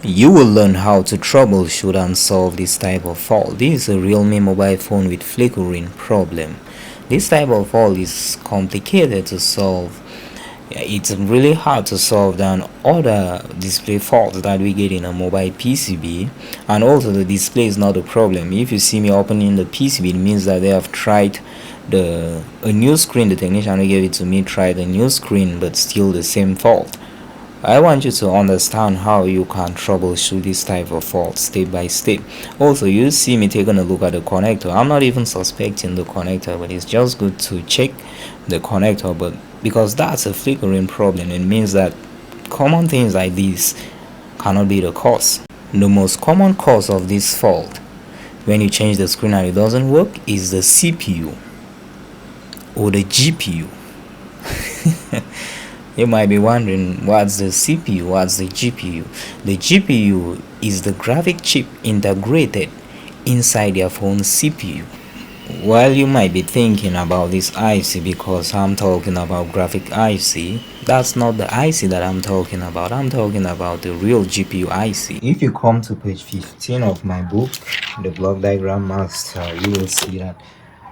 You will learn how to troubleshoot and solve this type of fault. This is a Realme mobile phone with flickering problem. This type of fault is complicated to solve. It's really hard to solve than other display faults that we get in a mobile PCB. And also the display is not a problem. If you see me opening the PCB, it means that they have tried a new screen. The technician who gave it to me tried a new screen, but still the same fault. I want you to understand how you can troubleshoot this type of fault step by step. Also, you see me taking a look at the connector. I'm not even suspecting the connector, but it's just good to check the connector. But because that's a flickering problem, it means that common things like this cannot be the cause. The most common cause of this fault when you change the screen and it doesn't work is the CPU or the GPU. You might be wondering, what's the CPU, what's the GPU? The GPU is the graphic chip integrated inside your phone's CPU. While you might be thinking about this IC because I'm talking about graphic IC, that's not the IC that I'm talking about. I'm talking about the real GPU IC. If you come to page 15 of my book, The Block Diagram Master, you will see that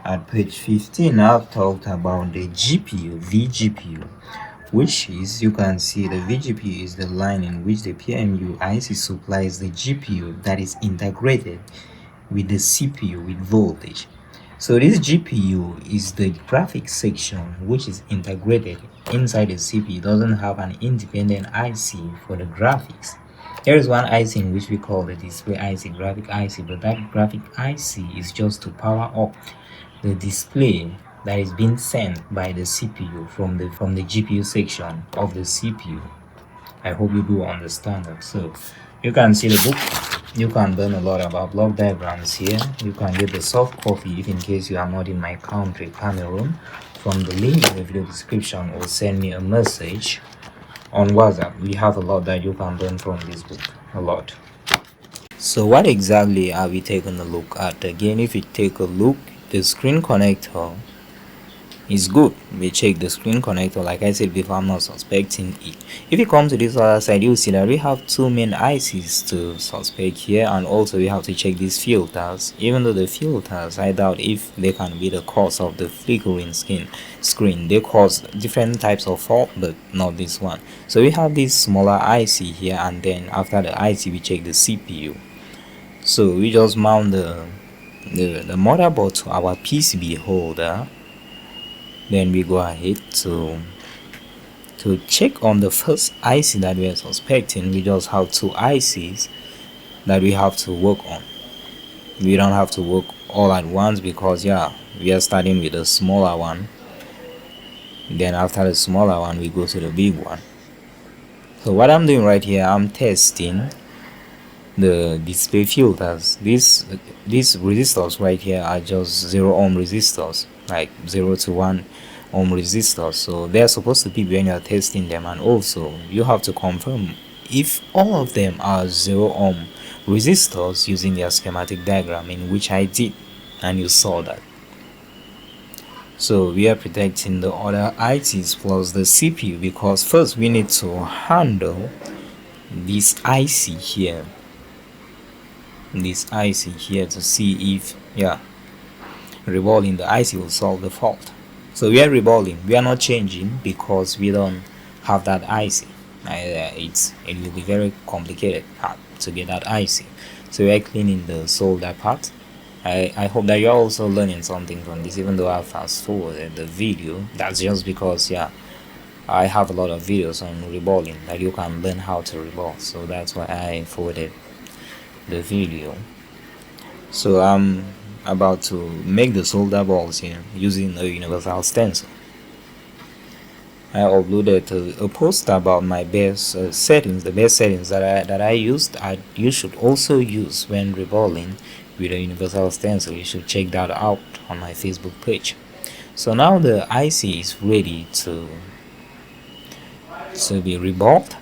at page 15 I've talked about the GPU, VGPU, which is, you can see the VGPU is the line in which the PMU IC supplies the GPU that is integrated with the CPU with voltage. So this GPU is the graphics section which is integrated inside the CPU. It doesn't have an independent IC for the graphics. There is one IC in which we call the display IC, graphic IC, but that graphic IC is just to power up the display that is being sent by the CPU from the GPU section of the CPU. I hope you do understand that. So you can see the book. You can learn a lot about block diagrams here. You can get the soft copy if in case you are not in my country, Cameroon, from the link in the video description, or send me a message on WhatsApp. We have a lot that you can learn from this book, a lot. So what exactly are we taking a look at? Again, if you take a look, the screen connector is good. We check the screen connector. Like I said before, I'm not suspecting it. If you come to this other side, you will see that we have two main ICs to suspect here, and also we have to check these filters. Even though the filters, I doubt if they can be the cause of the flickering screen. They cause different types of fault, but not this one. So we have this smaller IC here, and then after the IC we check the CPU. So we just mount the motherboard to our PCB holder. Then we go ahead to check on the first IC that we are suspecting. We just have two ICs that we have to work on. We don't have to work all at once because, yeah, we are starting with a smaller one. Then after the smaller one, we go to the big one. So what I'm doing right here, I'm testing the display filters. These resistors right here are just 0 ohm resistors, like 0 to 1 ohm resistors. So they are supposed to be when you are testing them, and also you have to confirm if all of them are 0 ohm resistors using their schematic diagram, in which I did, and you saw that. So we are protecting the other ICs plus the CPU, because first we need to handle this IC here, to see if, yeah, reballing the IC will solve the fault. So we are reballing, we are not changing because we don't have that IC. It will be very complicated to get that IC. So we are cleaning the solder part. I hope that you're also learning something from this, even though I fast forwarded the video. That's just because, yeah, I have a lot of videos on reballing that you can learn how to reball, so that's why I forwarded the video. So I'm about to make the solder balls here using a universal stencil. I uploaded a post about my best settings, the best settings that I used. You should also use when reballing with a universal stencil. You should check that out on my Facebook page. So now the IC is ready to be reballed.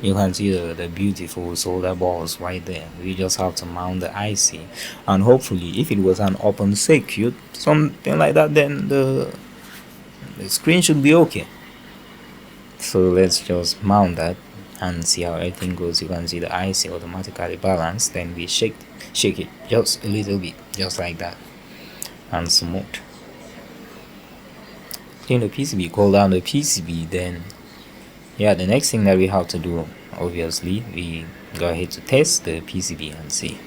You can see the beautiful solder balls right there. We just have to mount the IC, and hopefully if it was an open circuit, something like that, then the screen should be okay. So let's just mount that. and see how everything goes. You can see the IC automatically balanced. Then we shake it just a little bit, just like that, and smooth. Clean the PCB, cool down the PCB. Then yeah, the next thing that we have to do, obviously, we go ahead to test the PCB and see.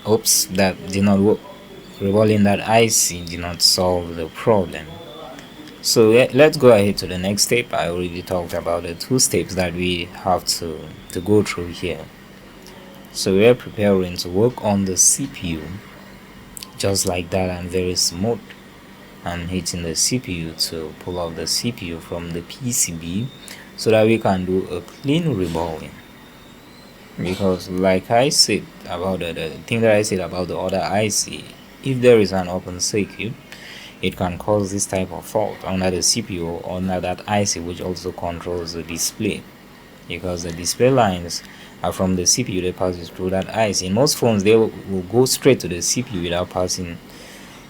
Oops, that did not work. Reballing that IC did not solve the problem. So let's go ahead to the next step. I already talked about the two steps that we have to go through here. So we're preparing to work on the CPU, just like that, and very smooth. I'm hitting the CPU to pull out the CPU from the PCB so that we can do a clean reballing. Because like I said about the thing that I said about the other IC, if there is an open circuit, it can cause this type of fault under the CPU or under that IC, which also controls the display, because the display lines are from the CPU, they pass through that IC. In most phones, they will go straight to the CPU without passing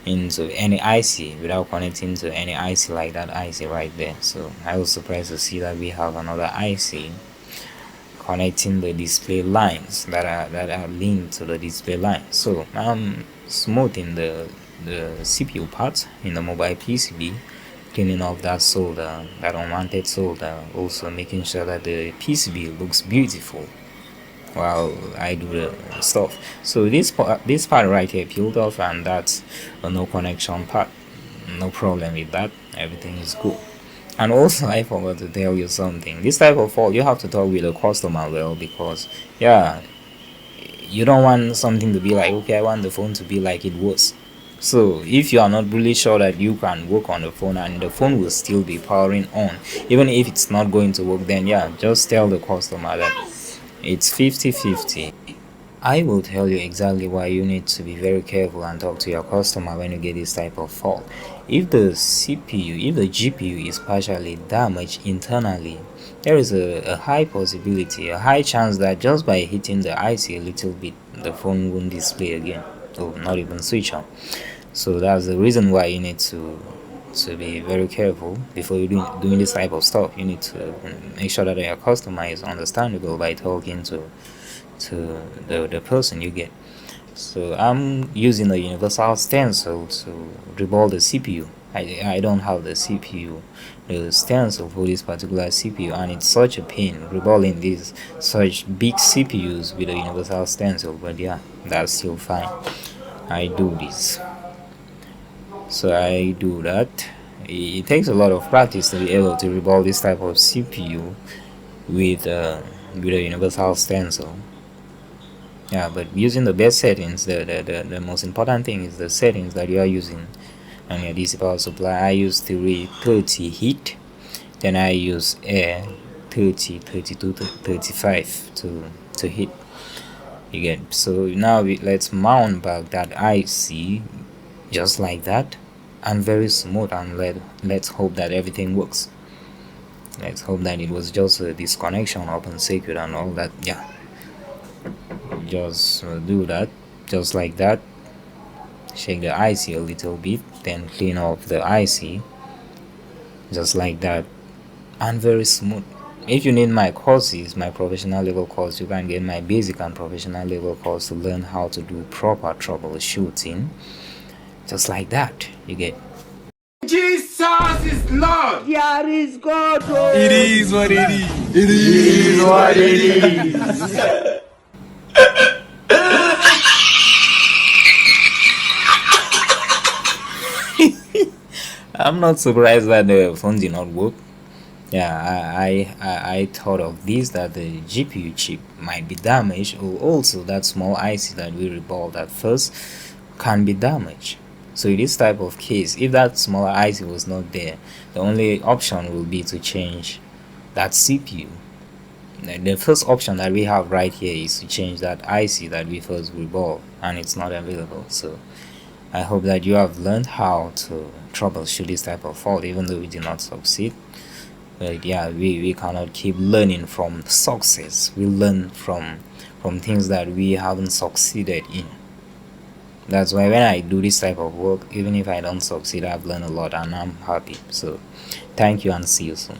into any IC, without connecting to any IC like that IC right there. So I was surprised to see that we have another IC connecting the display lines that are linked to the display line. So I'm smoothing the CPU part in the mobile PCB, cleaning off that solder, that unwanted solder, also making sure that the PCB looks beautiful while I do the stuff. So this part right here peeled off, and that's a no connection part. No problem with that, everything is good. And also, I forgot to tell you something. This type of fault, you have to talk with the customer well, because yeah, you don't want something to be like, okay, I want the phone to be like it was. So if you are not really sure that you can work on the phone and the phone will still be powering on, even if it's not going to work, then yeah, just tell the customer that it's 50-50. I will tell you exactly why you need to be very careful and talk to your customer when you get this type of fault. If the CPU, if the GPU is partially damaged internally, there is a high possibility, a high chance that just by hitting the IC a little bit, the phone won't display again, or not even switch on. So that's the reason why you need to be very careful before you doing this type of stuff. You need to make sure that your customer is understandable by talking to the person you get. So I'm using a universal stencil to reball the CPU. I don't have the CPU, the stencil for this particular CPU, and it's such a pain reballing these such big CPUs with a universal stencil, but yeah, that's still fine. I do this. So I do that. It takes a lot of practice to be able to reball this type of CPU with a universal stencil. Yeah, but using the best settings, the most important thing is the settings that you are using on your DC power supply. I use 30 heat, then I use air 30, 32, 35 to heat. You get. So now let's mount back that IC just like that, and very smooth, and let's hope that everything works. Let's hope that it was just a disconnection, open circuit and all that. Yeah, just do that just like that. Shake the IC a little bit, then clean off the IC just like that, and very smooth. If you need my courses, my professional level course, you can get my basic and professional level course to learn how to do proper troubleshooting just like that. You get. Jesus is Lord. Here is God. It is what it is. It is what it is. I'm not surprised that the phone did not work. Yeah, I thought of this, that the GPU chip might be damaged, or also that small IC that we reballed at first can be damaged. So in this type of case, if that smaller IC was not there, the only option will be to change that CPU. The first option that we have right here is to change that IC that we first reballed, and it's not available. So I hope that you have learned how to troubleshoot this type of fault, even though we did not succeed. But yeah, we cannot keep learning from success. We learn from things that we haven't succeeded in. That's why when I do this type of work, even if I don't succeed, I've learned a lot and I'm happy. So thank you and see you soon.